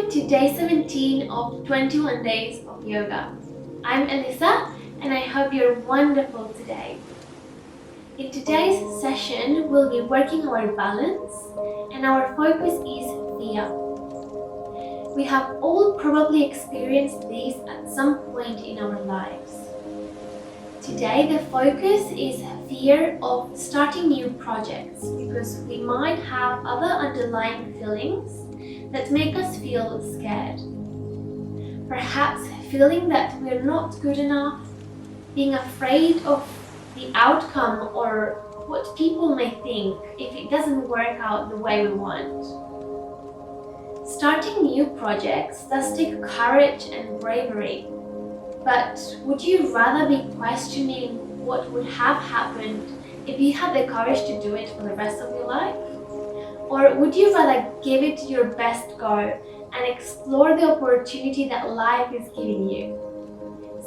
Welcome to day 17 of 21 days of yoga. I'm Elisa and I hope you're wonderful today. In today's session, we'll be working our balance and our focus is fear. We have all probably experienced this at some point in our lives. Today the focus is fear of starting new projects because we might have other underlying feelings that make us feel scared. Perhaps feeling that we're not good enough, being afraid of the outcome or what people may think if it doesn't work out the way we want. Starting new projects does take courage and bravery, but would you rather be questioning what would have happened if you had the courage to do it for the rest of your life? Or would you rather give it your best go and explore the opportunity that life is giving you?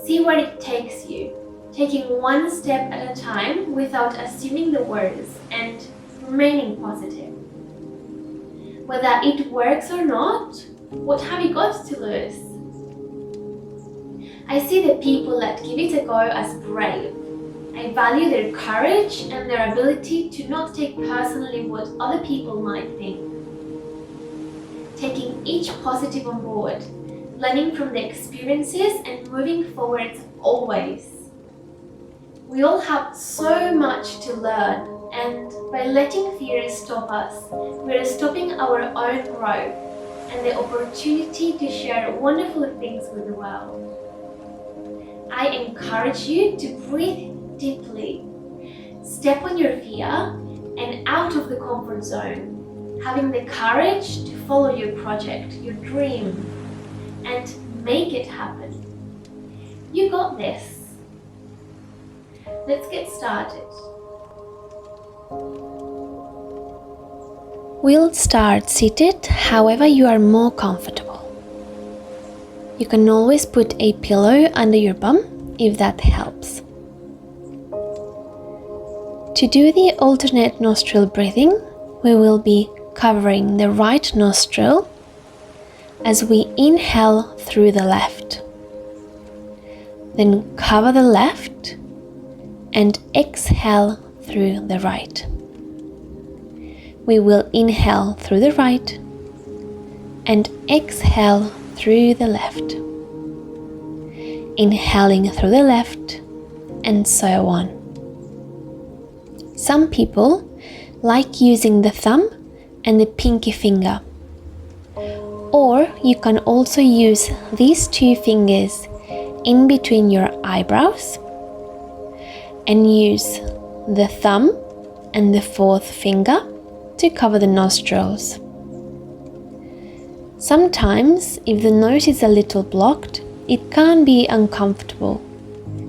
See where it takes you, taking one step at a time without assuming the worst and remaining positive. Whether it works or not, what have you got to lose? I see the people that give it a go as brave. I value their courage and their ability to not take personally what other people might think. Taking each positive on board, learning from the experiences and moving forward always. We all have so much to learn, and by letting fear stop us, we're stopping our own growth and the opportunity to share wonderful things with the world. I encourage you to breathe deeply, step on your fear and out of the comfort zone, having the courage to follow your project, your dream, and make it happen. You got this. Let's get started. We'll start seated however you are more comfortable. You can always put a pillow under your bum if that helps. To do the alternate nostril breathing, we will be covering the right nostril as we inhale through the left. Then cover the left and exhale through the right. We will inhale through the right and exhale through the left. Inhaling through the left and so on. Some people like using the thumb and the pinky finger. Or you can also use these two fingers in between your eyebrows and use the thumb and the fourth finger to cover the nostrils. Sometimes, if the nose is a little blocked, it can be uncomfortable,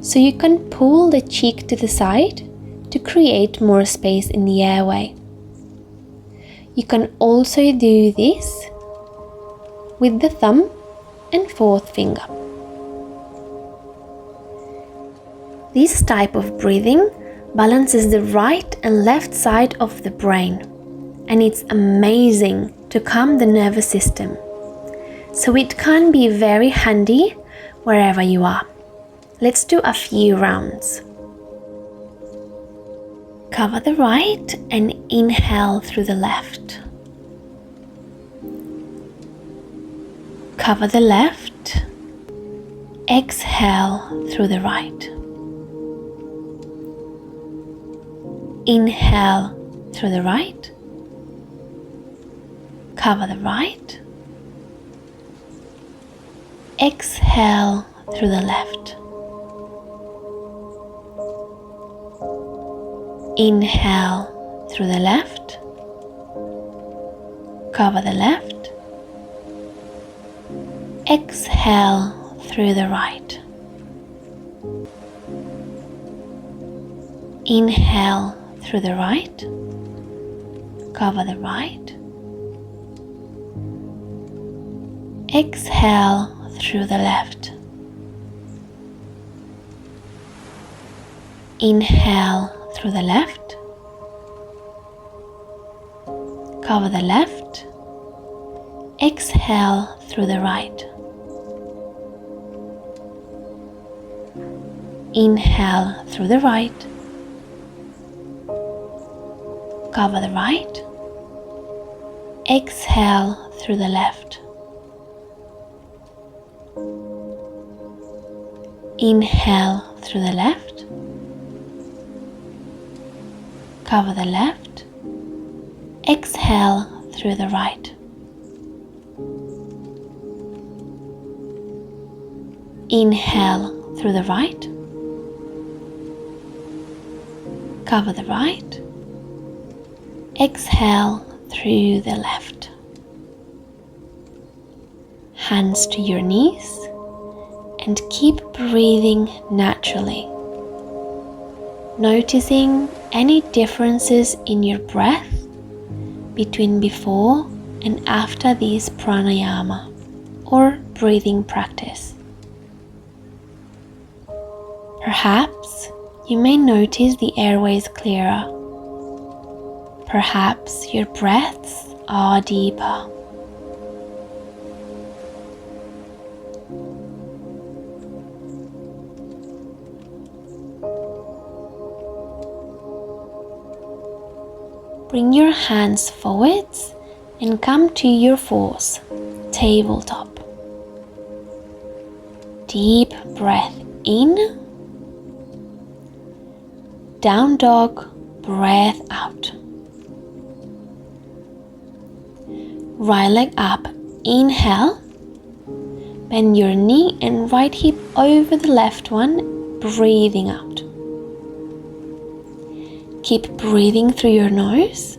so you can pull the cheek to the side to create more space in the airway. You can also do this with the thumb and fourth finger. This type of breathing balances the right and left side of the brain, and it's amazing to calm the nervous system. So it can be very handy wherever you are. Let's do a few rounds. Cover the right and inhale through the left. Cover the left, exhale through the right. Inhale through the right. Cover the right. Exhale through the left. Inhale through the left. Cover the left. Exhale through the right. Inhale through the right. Cover the right. Exhale through the left. Inhale through the left. Cover the left. Exhale through the right. Inhale through the right. Cover the right. Exhale through the left. Inhale through the left. Cover the left. Exhale through the right. Inhale through the right. Cover the right. Exhale through the left. Hands to your knees and keep breathing naturally. Noticing any differences in your breath between before and after this pranayama or breathing practice. Perhaps you may notice the airways clearer. Perhaps your breaths are deeper. Bring your hands forwards and come to your fours, tabletop. Deep breath in. Down dog, breath out. Right leg up, inhale. Bend your knee and right hip over the left one, breathing out. Keep breathing through your nose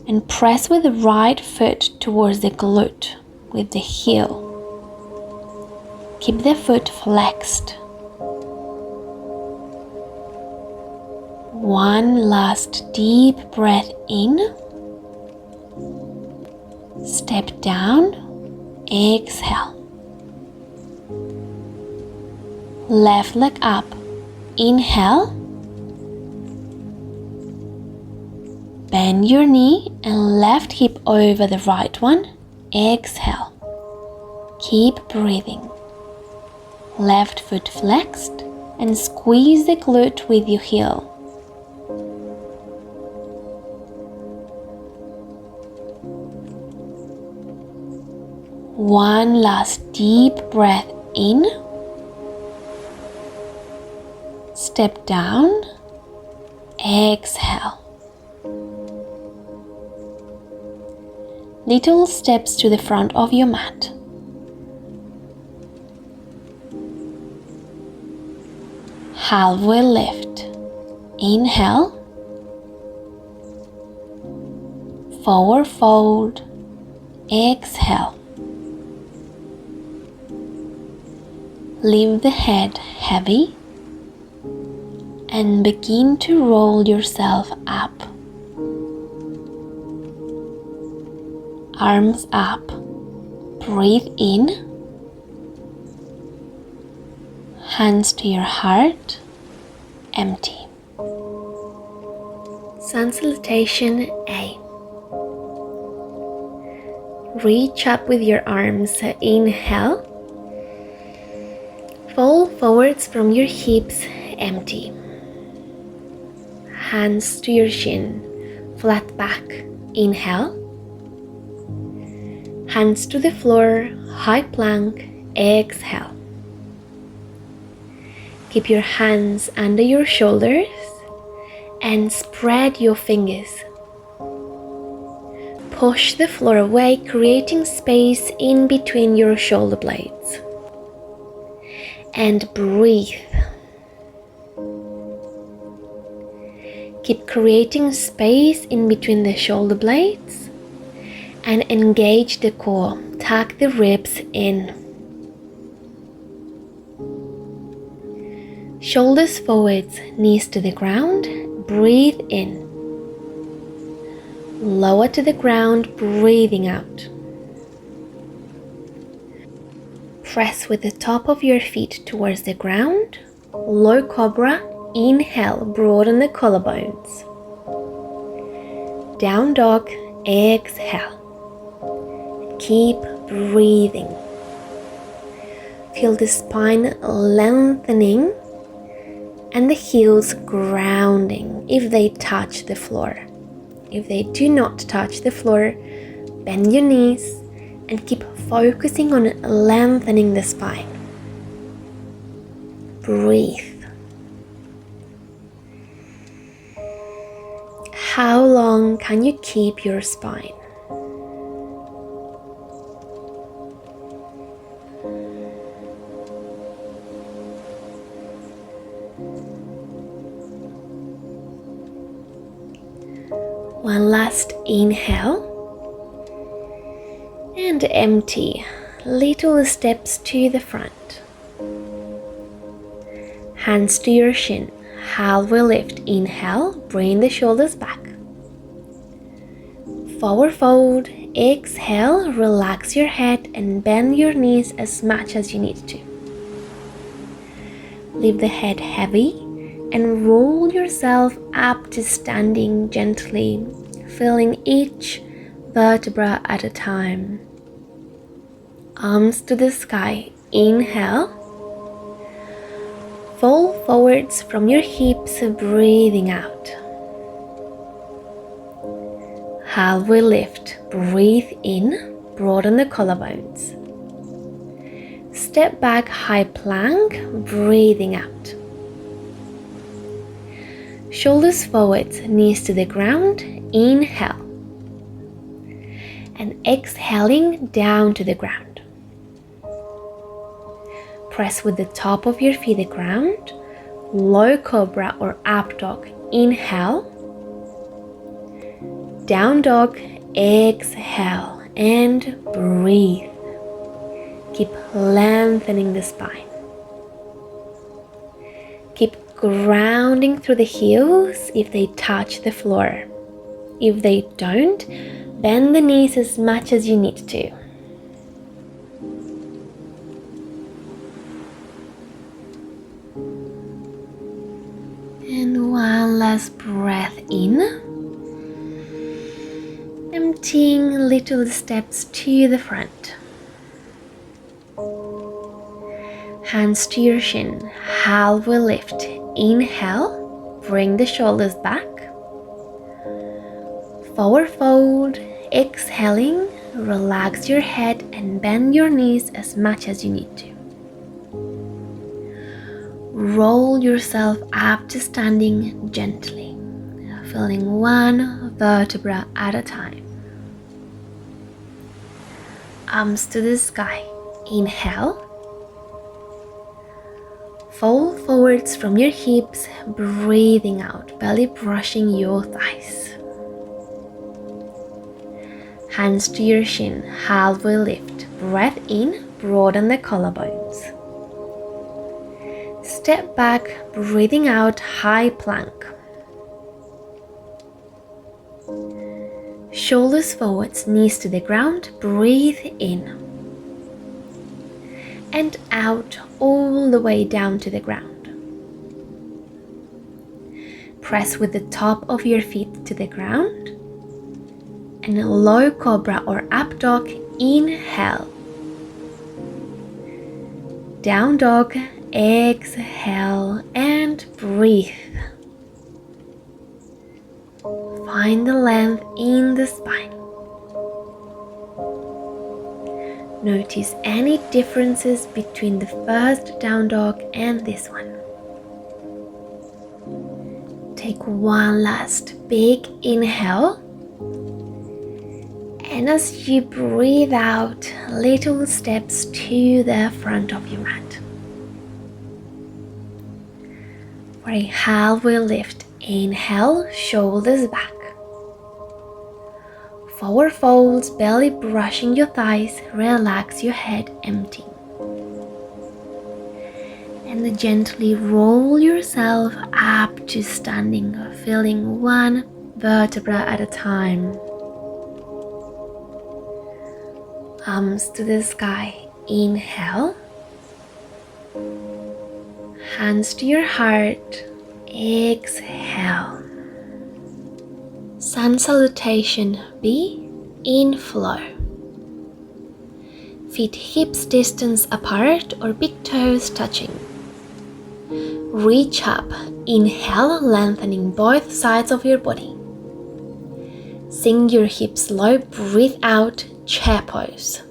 and press with the right foot towards the glute with the heel. Keep the foot flexed. One last deep breath in. Step down, exhale. Left leg up, inhale. Bend your knee and left hip over the right one, exhale. Keep breathing. Left foot flexed and squeeze the glute with your heel. One last deep breath in. Step down, exhale. Little steps to the front of your mat. Halfway lift. Inhale. Forward fold. Exhale. Leave the head heavy and begin to roll yourself up. Arms up. Breathe in. Hands to your heart. Empty. Sun salutation A. Reach up with your arms. Inhale. Fold forwards from your hips. Empty. Hands to your shin. Flat back. Inhale. Hands to the floor, high plank, exhale. Keep your hands under your shoulders and spread your fingers. Push the floor away, creating space in between your shoulder blades. And breathe. Keep creating space in between the shoulder blades. And engage the core. Tuck the ribs in. Shoulders forwards, knees to the ground. Breathe in. Lower to the ground, breathing out. Press with the top of your feet towards the ground. Low cobra. Inhale, broaden the collarbones. Down dog. Exhale. Keep breathing. Feel the spine lengthening and the heels grounding if they touch the floor. If they do not touch the floor, bend your knees and keep focusing on lengthening the spine. Breathe. How long can you keep your spine? One last inhale and empty. Little steps to the front. Hands to your shin. Halfway lift. Inhale, bring the shoulders back. Forward fold. Exhale, relax your head and bend your knees as much as you need to. Leave the head heavy and roll yourself up to standing gently, feeling each vertebra at a time. Arms to the sky. Inhale. Fall forwards from your hips, breathing out. Halfway lift. Breathe in, broaden the collarbones. Step back, high plank, breathing out. Shoulders forward, knees to the ground. Inhale. And exhaling down to the ground. Press with the top of your feet the ground. Low cobra or up dog. Inhale. Down dog. Exhale and breathe. Keep lengthening the spine. Keep grounding through the heels if they touch the floor. If they don't, bend the knees as much as you need to. And one last breath in. Emptying little steps to the front. Hands to your shin, halfway lift. Inhale, bring the shoulders back. Forward fold, exhaling, relax your head and bend your knees as much as you need to. Roll yourself up to standing gently, feeling one vertebra at a time. Arms to the sky. Inhale. Fall forwards from your hips, breathing out, belly brushing your thighs. Hands to your shin, halfway lift. Breath in, broaden the collarbones. Step back, breathing out, high plank. Shoulders forwards, knees to the ground, breathe in. And out all the way down to the ground. Press with the top of your feet to the ground. And a low cobra or up dog. Inhale. Down dog. Exhale and breathe. Find the length in the spine. Notice any differences between the first down dog and this one. Take one last big inhale. And as you breathe out, little steps to the front of your mat. For a halfway lift, inhale, shoulders back. Forward folds, belly brushing your thighs, relax your head, empty. And gently roll yourself up to standing, feeling one vertebra at a time. Arms to the sky, inhale. Hands to your heart, exhale. Sun salutation, be in flow. Feet hips distance apart or big toes touching. Reach up, inhale, lengthening both sides of your body. Sink your hips low, breathe out, chair pose.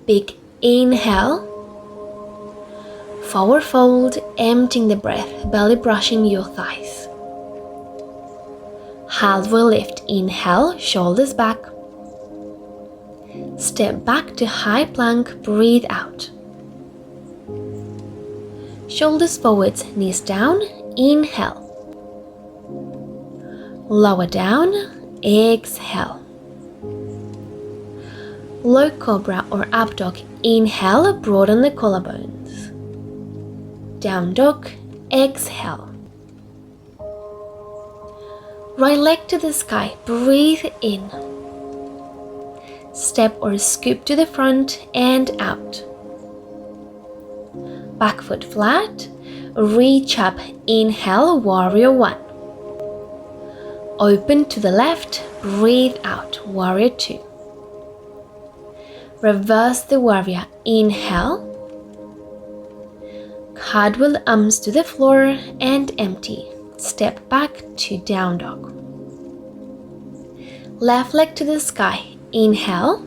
Big inhale, forward fold, emptying the breath, belly brushing your thighs. Halfway lift, inhale, shoulders back. Step back to high plank, breathe out. Shoulders forwards, knees down, inhale. Lower down, exhale. Low cobra or up dog, inhale, broaden the collarbones. Down dog, exhale. Right leg to the sky, breathe in. Step or scoop to the front and out. Back foot flat, reach up, inhale, warrior one. Open to the left, breathe out, warrior two. Reverse the warrior, inhale. Cartwheel arms to the floor and empty. Step back to down dog. Left leg to the sky, inhale.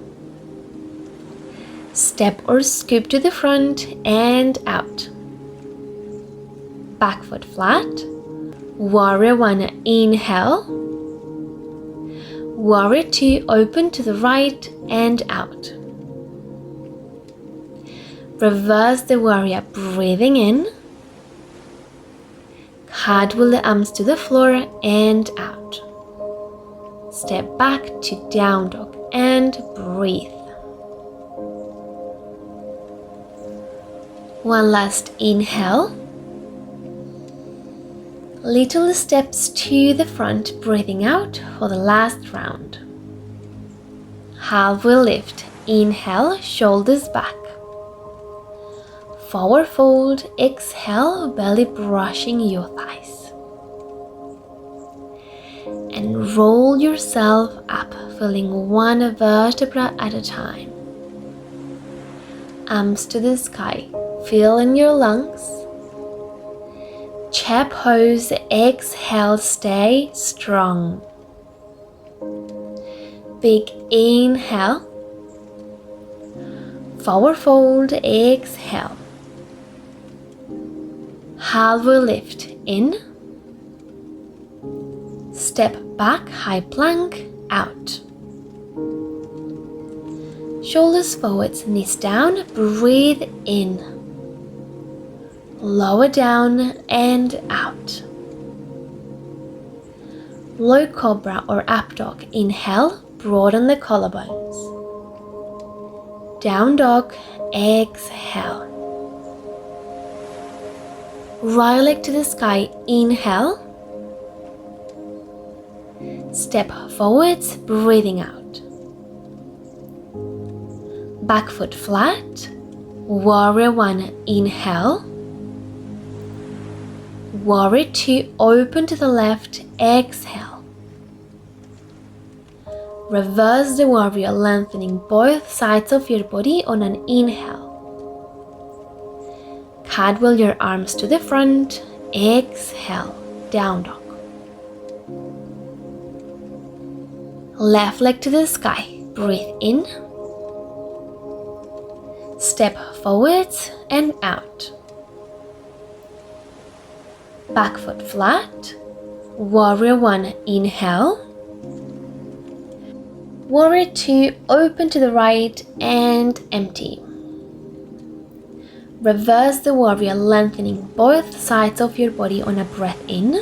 Step or scoop to the front and out. Back foot flat. Warrior one, inhale. Warrior two, open to the right and out. Reverse the warrior, breathing in. Cartwheel the arms to the floor and out. Step back to down dog and breathe. One last inhale. Little steps to the front, breathing out for the last round. Halfway lift, inhale, shoulders back. Forward fold, exhale, belly brushing your thighs. And roll yourself up, filling one vertebra at a time. Arms to the sky, feel in your lungs. Chair pose, exhale, stay strong. Big inhale. Forward fold, exhale. Halfway lift, in. Step back, high plank, out. Shoulders forwards, knees down, breathe in. Lower down and out. Low cobra or up dog, inhale, broaden the collarbones. Down dog, exhale. Right leg to the sky, inhale. Step forwards, breathing out. Back foot flat. Warrior one, inhale. Warrior two, open to the left, exhale. Reverse the warrior, lengthening both sides of your body on an inhale. Cartwheel your arms to the front, exhale, down dog. Left leg to the sky, breathe in. Step forwards and out. Back foot flat. Warrior one, inhale. Warrior two, open to the right and empty. Reverse the warrior, lengthening both sides of your body on a breath in.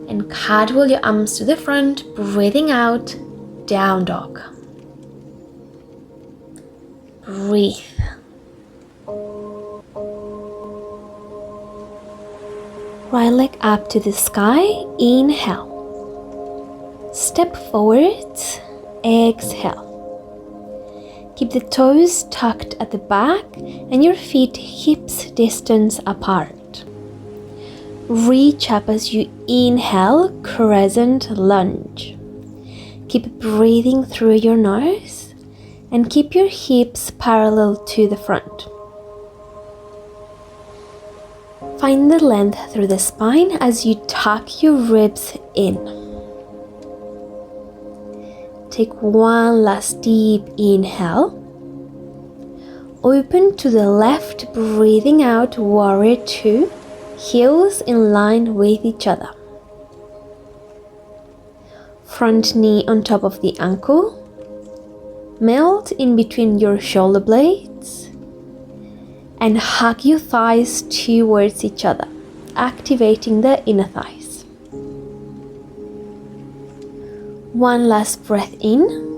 And cartwheel your arms to the front, breathing out, down dog. Breathe. Right leg up to the sky, inhale. Step forward, exhale. Keep the toes tucked at the back and your feet hips distance apart. Reach up as you inhale, crescent lunge. Keep breathing through your nose and keep your hips parallel to the front. Find the length through the spine as you tuck your ribs in. Take one last deep inhale. Open to the left, breathing out, warrior two, heels in line with each other. Front knee on top of the ankle. Melt in between your shoulder blades. And hug your thighs towards each other, activating the inner thighs. One last breath in.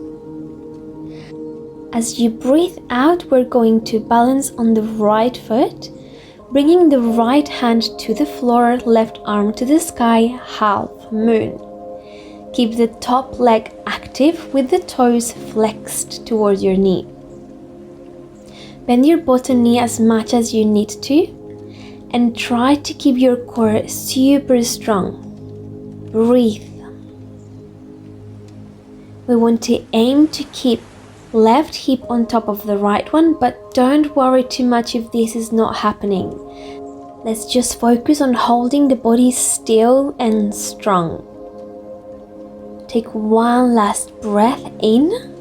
As you breathe out, we're going to balance on the right foot, bringing the right hand to the floor, left arm to the sky, half moon. Keep the top leg active with the toes flexed towards your knee. Bend your bottom knee as much as you need to, and try to keep your core super strong. Breathe. We want to aim to keep left hip on top of the right one, but don't worry too much if this is not happening. Let's just focus on holding the body still and strong. Take one last breath in.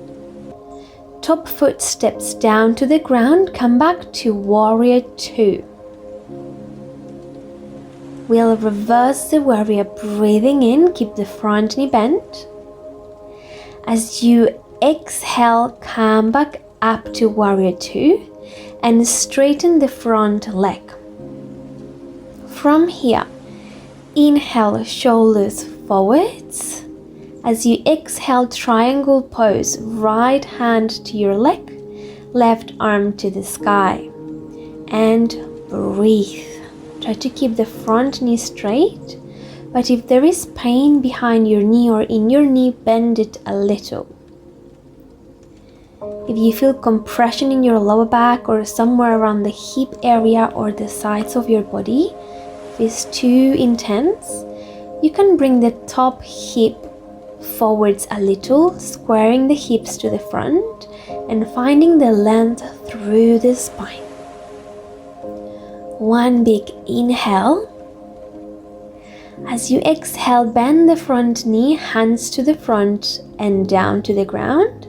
Top foot steps down to the ground, come back to warrior two. We'll reverse the warrior, breathing in, keep the front knee bent. As you exhale, come back up to warrior two and straighten the front leg. From here, inhale, shoulders forwards. As you exhale, triangle pose, right hand to your leg, left arm to the sky. And breathe. Try to keep the front knee straight, but if there is pain behind your knee or in your knee, bend it a little. If you feel compression in your lower back or somewhere around the hip area or the sides of your body, if it's too intense, you can bring the top hip forwards a little, squaring the hips to the front and finding the length through the spine. One big inhale. As you exhale, bend the front knee, hands to the front and down to the ground.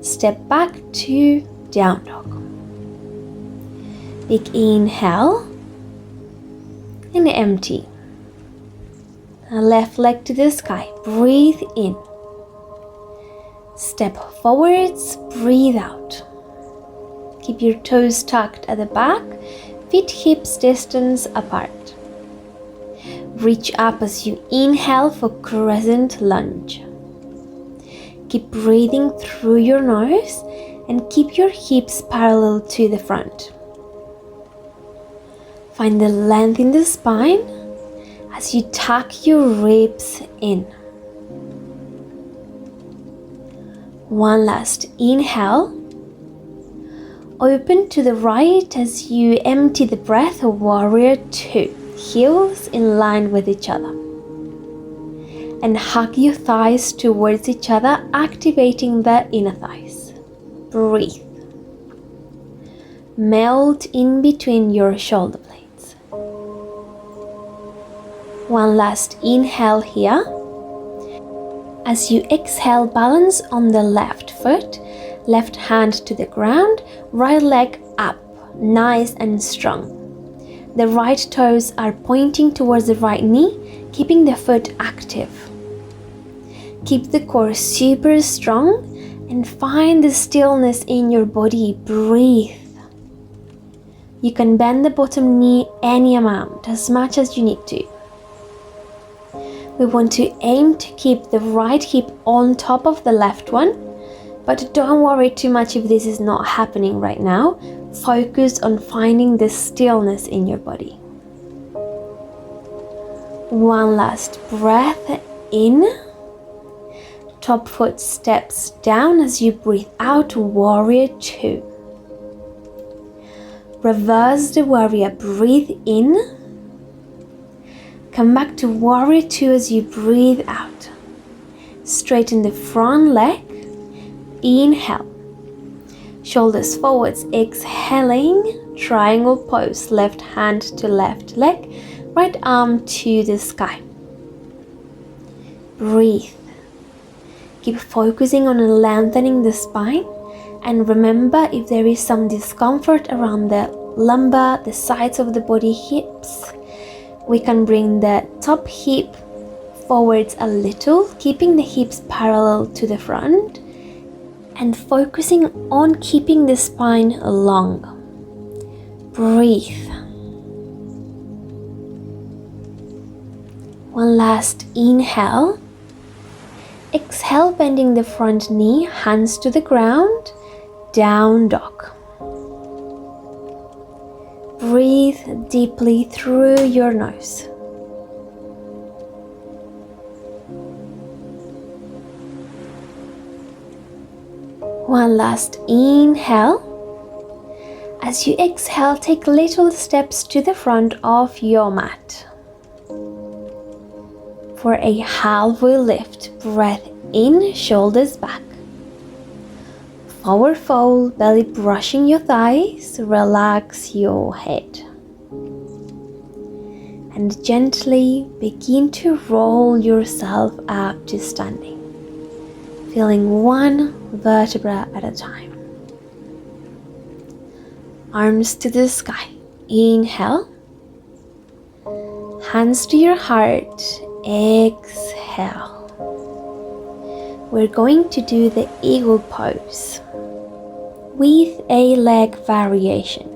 Step back to down dog. Big inhale and empty. Left leg to the sky. Breathe in. Step forwards, breathe out. Keep your toes tucked at the back, feet hips distance apart. Reach up as you inhale for crescent lunge. Keep breathing through your nose and keep your hips parallel to the front. Find the length in the spine as you tuck your ribs in. One last inhale. Open to the right as you empty the breath, warrior two. Heels in line with each other. And hug your thighs towards each other, activating the inner thighs. Breathe. Melt in between your shoulder blades. One last inhale here. As you exhale, balance on the left foot, left hand to the ground, right leg up, nice and strong. The right toes are pointing towards the right knee, keeping the foot active. Keep the core super strong and find the stillness in your body. Breathe. You can bend the bottom knee any amount, as much as you need to. We want to aim to keep the right hip on top of the left one, but don't worry too much if this is not happening right now. Focus on finding the stillness in your body. One last breath in. Top foot steps down as you breathe out, warrior two. Reverse the warrior, breathe in. Come back to warrior two as you breathe out. Straighten the front leg. Inhale. Shoulders forwards, exhaling, triangle pose, left hand to left leg, right arm to the sky. Breathe. Keep focusing on lengthening the spine, and remember, if there is some discomfort around the lumbar, the sides of the body, hips, we can bring the top hip forwards a little, keeping the hips parallel to the front and focusing on keeping the spine long. Breathe. One last inhale. Exhale, bending the front knee, hands to the ground, down dog. Breathe deeply through your nose. One last inhale. As you exhale, take little steps to the front of your mat. For a halfway lift, breath in, shoulders back. Forward fold, belly brushing your thighs, relax your head. And gently begin to roll yourself up to standing, feeling one vertebra at a time. Arms to the sky. Inhale. Hands to your heart. Exhale. We're going to do the eagle pose with a leg variation.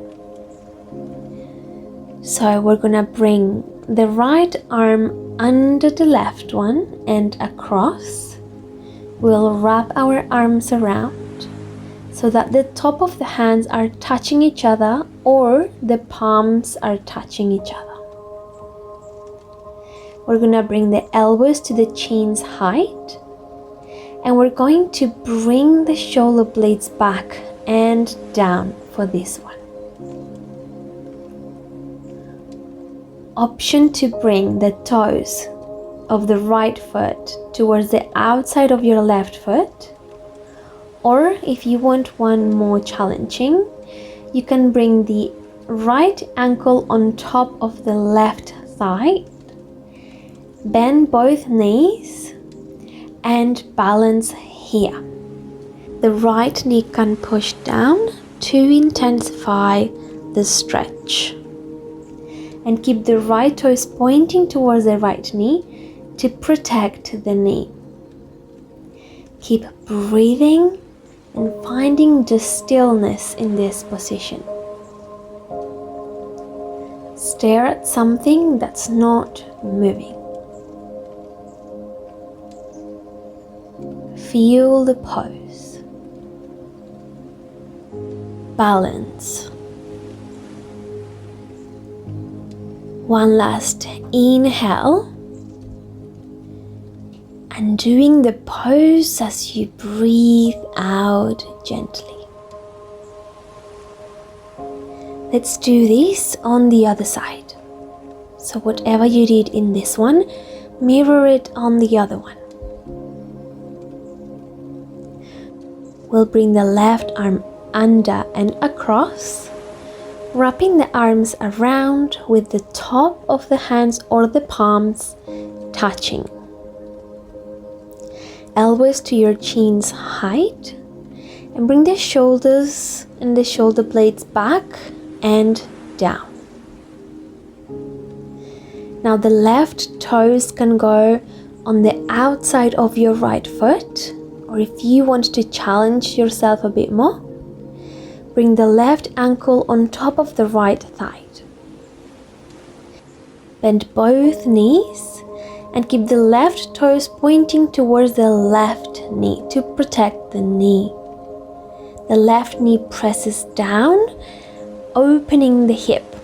So we're gonna bring the right arm under the left one and across. We'll wrap our arms around so that the top of the hands are touching each other or the palms are touching each other. We're gonna bring the elbows to the chin's height, and we're going to bring the shoulder blades back and down for this one. Option to bring the toes of the right foot towards the outside of your left foot, or if you want one more challenging, you can bring the right ankle on top of the left thigh, bend both knees and balance here. The right knee can push down to intensify the stretch. And keep the right toes pointing towards the right knee to protect the knee. Keep breathing and finding the stillness in this position. Stare at something that's not moving. Feel the pose. Balance. One last inhale. And doing the pose as you breathe out gently. Let's do this on the other side. So whatever you did in this one, mirror it on the other one. We'll bring the left arm under and across, wrapping the arms around with the top of the hands or the palms touching. Elbows to your chin's height, and bring the shoulders and the shoulder blades back and down. Now the left toes can go on the outside of your right foot, or if you want to challenge yourself a bit more, bring the left ankle on top of the right thigh. Bend both knees and keep the left toes pointing towards the left knee to protect the knee. The left knee presses down, opening the hip.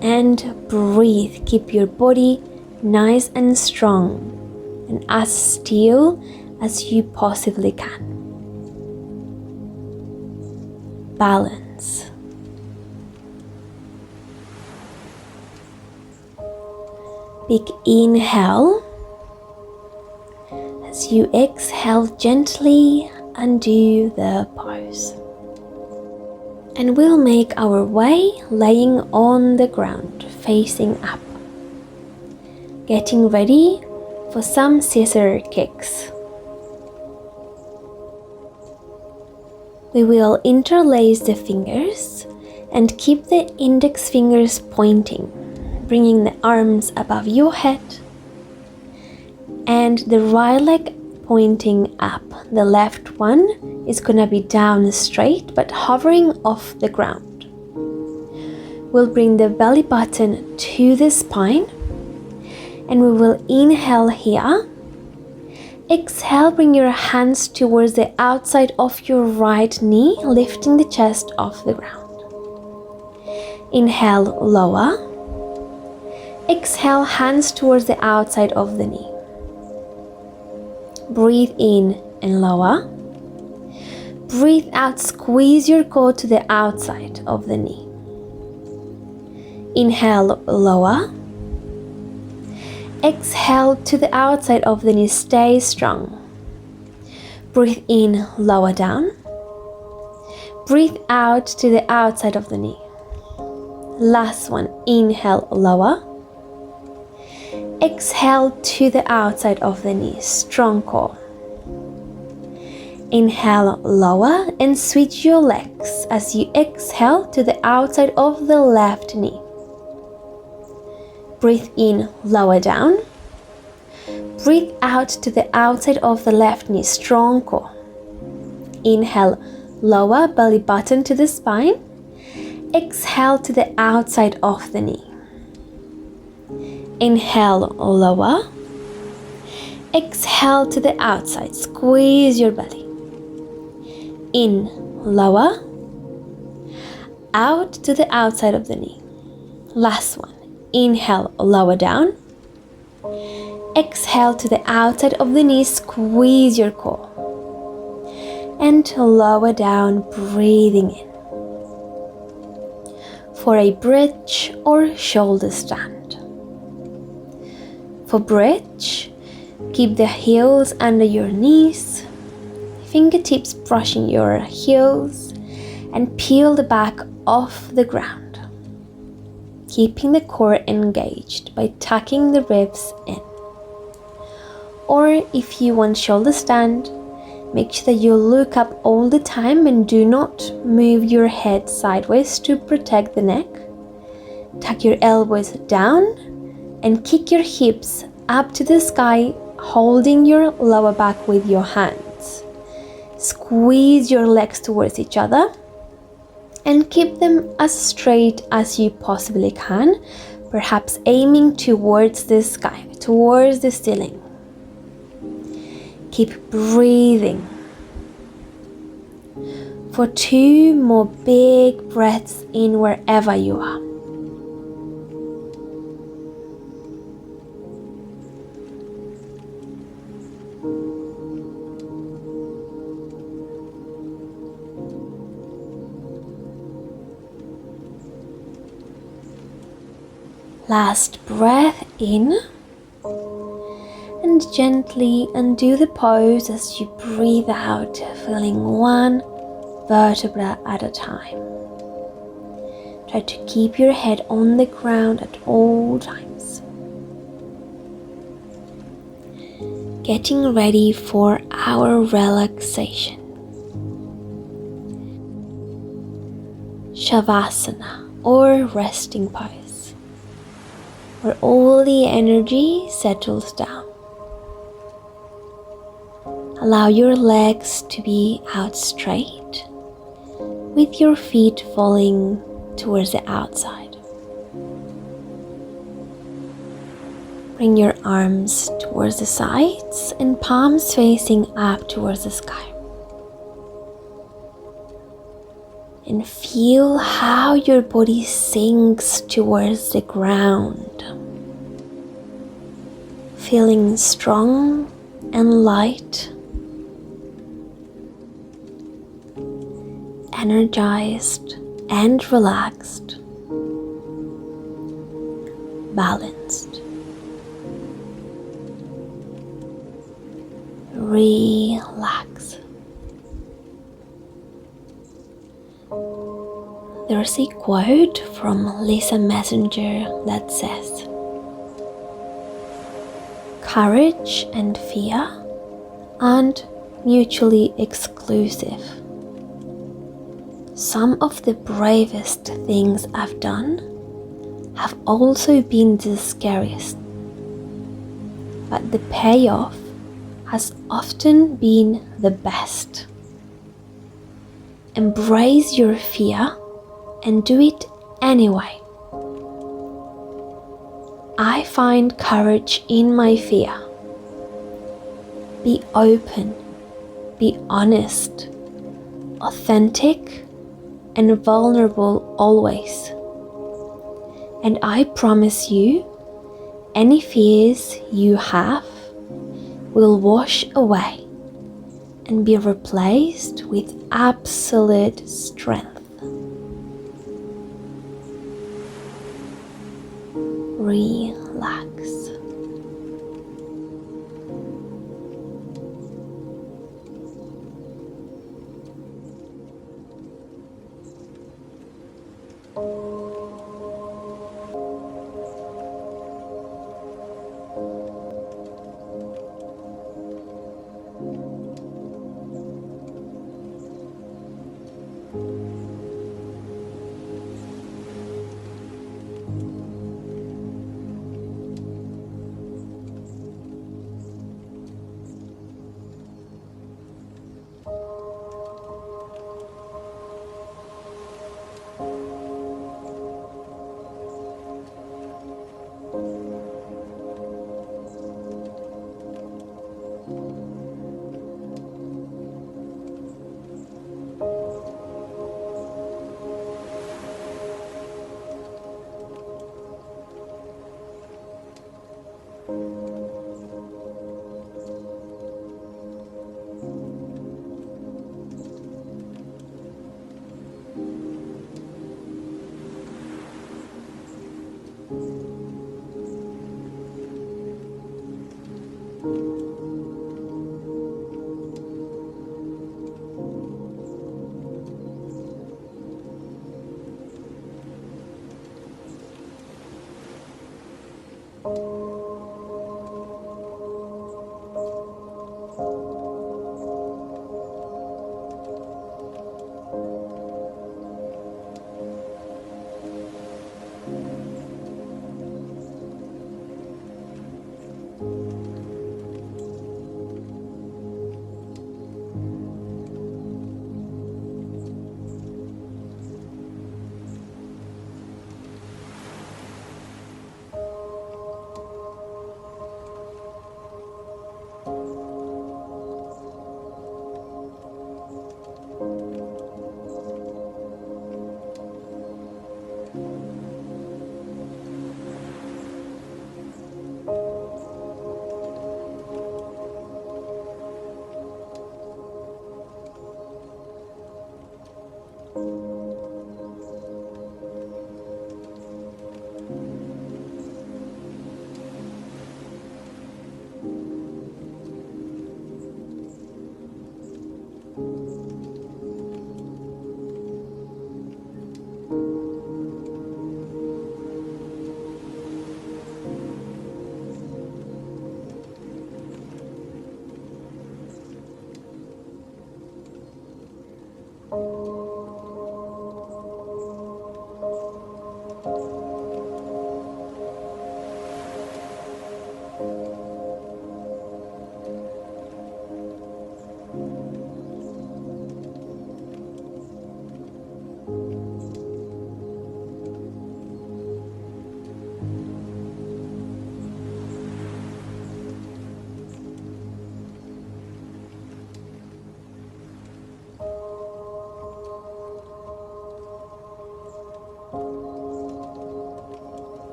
And breathe. Keep your body nice and strong and as still as you possibly can. Balance. Big inhale. As you exhale, gently undo the pose. And we'll make our way laying on the ground, facing up. Getting ready for some scissor kicks. We will interlace the fingers and keep the index fingers pointing, bringing the arms above your head and the right leg pointing up. The left one is gonna be down straight but hovering off the ground. We'll bring the belly button to the spine and we will inhale here. Exhale, bring your hands towards the outside of your right knee, lifting the chest off the ground. Inhale, lower. Exhale, hands towards the outside of the knee. Breathe in and lower. Breathe out, squeeze your core to the outside of the knee. Inhale, lower. Exhale to the outside of the knee, stay strong. Breathe in, lower down. Breathe out to the outside of the knee. Last one, inhale, lower. Exhale to the outside of the knee, strong core. Inhale, lower and switch your legs as you exhale to the outside of the left knee. Breathe in, lower down. Breathe out to the outside of the left knee, strong core. Inhale, lower, belly button to the spine. Exhale to the outside of the knee. Inhale, lower. Exhale to the outside, squeeze your belly. In, lower. Out to the outside of the knee. Last one. Inhale, lower down. Exhale to the outside of the knee, squeeze your core. And lower down, breathing in. For a bridge or shoulder stand. For bridge, keep the heels under your knees, fingertips brushing your heels, and peel the back off the ground, keeping the core engaged by tucking the ribs in. Or if you want shoulder stand, make sure that you look up all the time and do not move your head sideways to protect the neck. Tuck your elbows down and kick your hips up to the sky, holding your lower back with your hands. Squeeze your legs towards each other and keep them as straight as you possibly can, perhaps aiming towards the sky, towards the ceiling. Keep breathing. For 2 more big breaths in wherever you are. Last breath in, and gently undo the pose as you breathe out, feeling one vertebra at a time. Try to keep your head on the ground at all times. Getting ready for our relaxation. Shavasana, or resting pose, where all the energy settles down. Allow your legs to be out straight, with your feet falling towards the outside. Bring your arms towards the sides and palms facing up towards the sky. And feel how your body sinks towards the ground. Feeling strong and light, energized and relaxed, balanced. Relax. there's a quote from Lisa Messenger that says, "Courage and fear aren't mutually exclusive. Some of the bravest things I've done have also been the scariest, but the payoff has often been the best. Embrace your fear and do it anyway. I find courage in my fear. Be open, be honest, authentic, and vulnerable always. And I promise you, any fears you have will wash away and be replaced with absolute strength." Relax.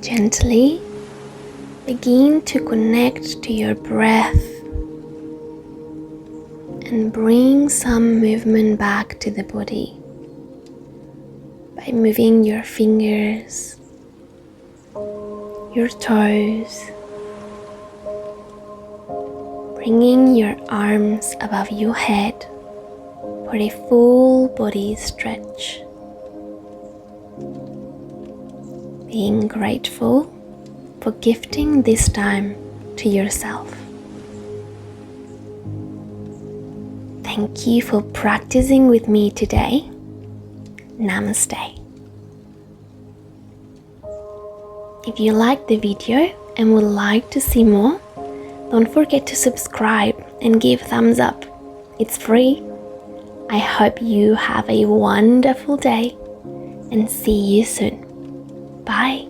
Gently begin to connect to your breath and bring some movement back to the body by moving your fingers, your toes, bringing your arms above your head for a full body stretch. Being grateful for gifting this time to yourself. Thank you for practicing with me today. Namaste. If you liked the video and would like to see more, Don't forget to subscribe and give thumbs up. It's free. I hope you have a wonderful day and see you soon. Bye.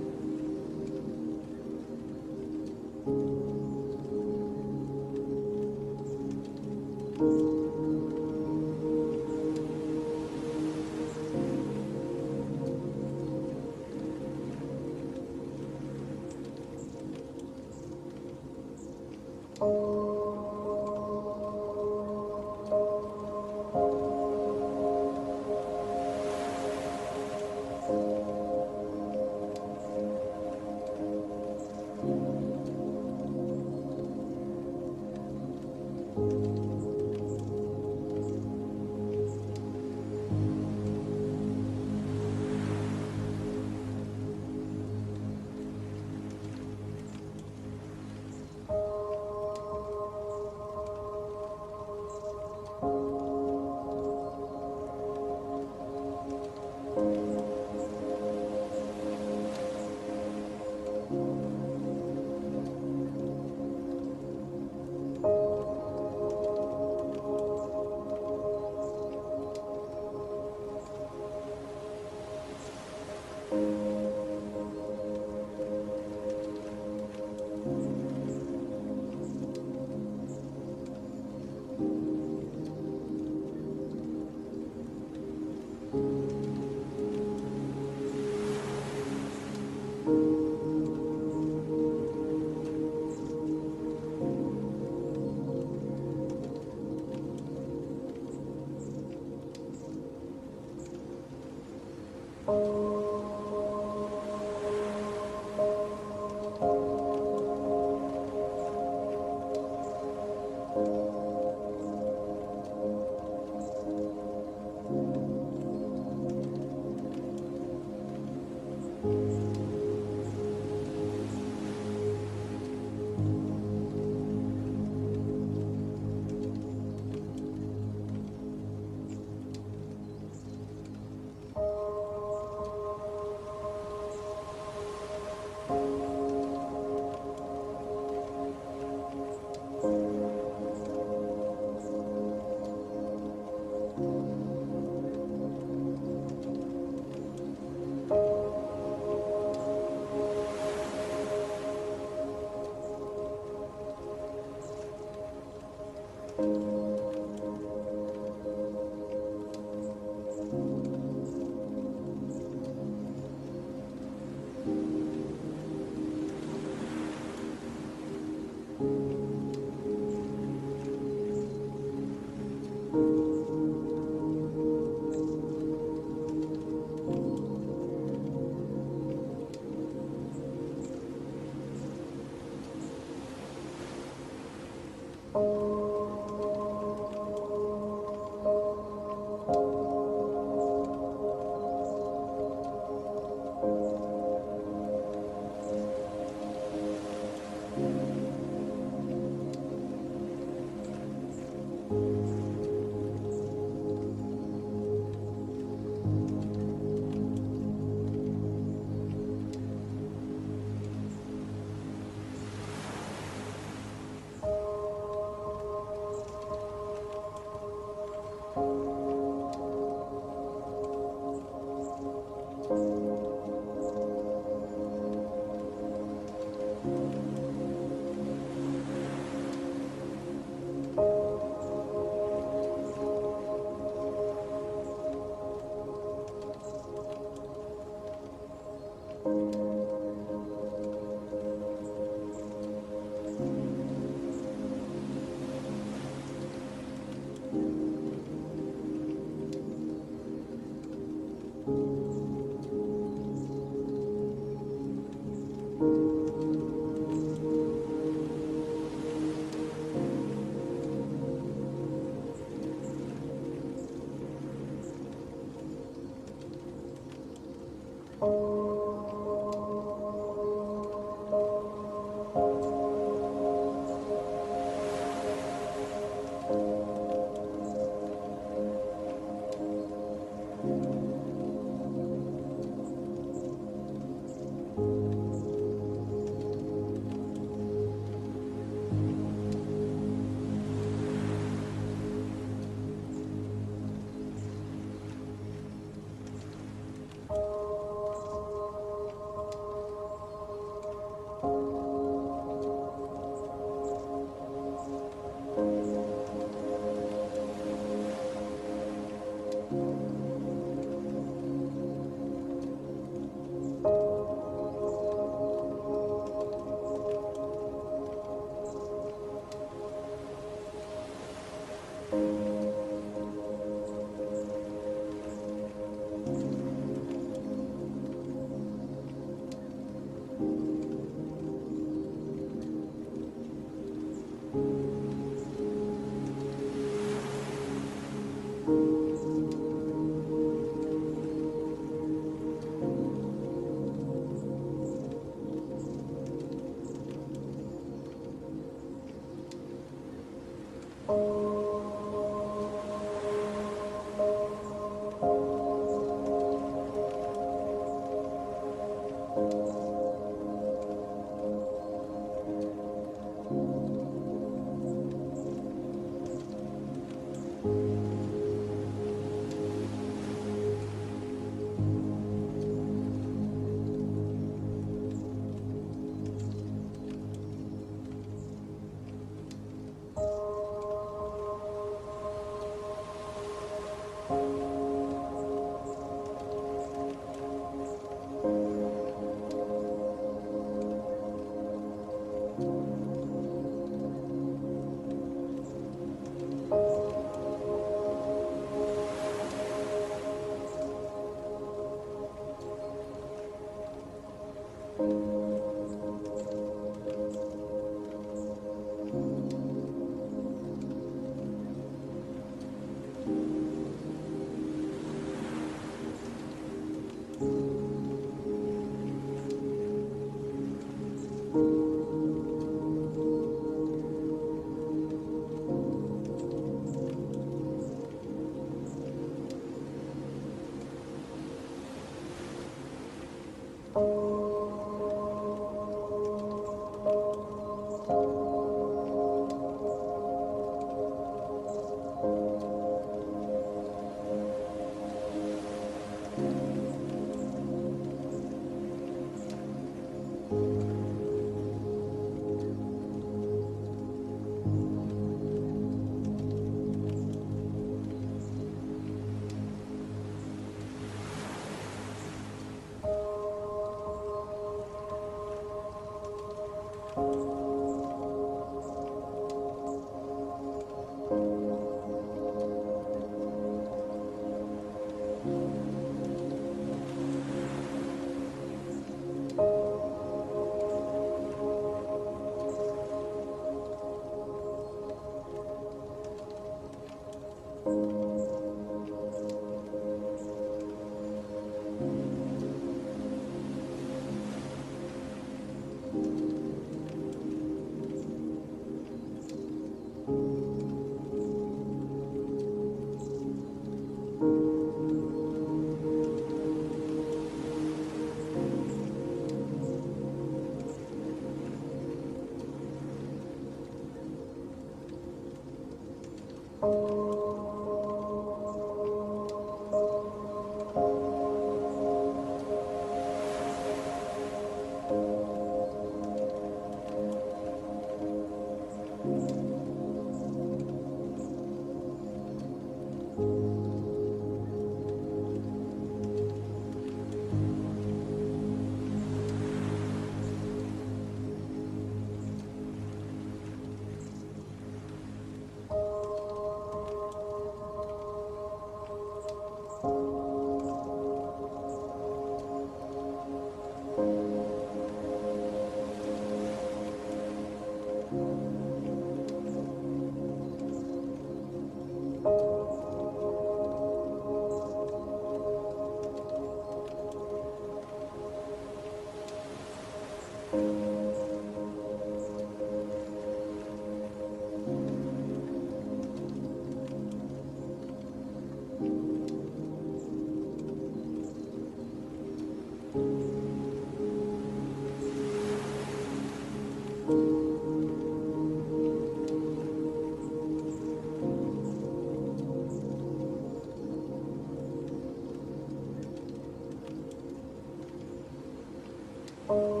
Thank you.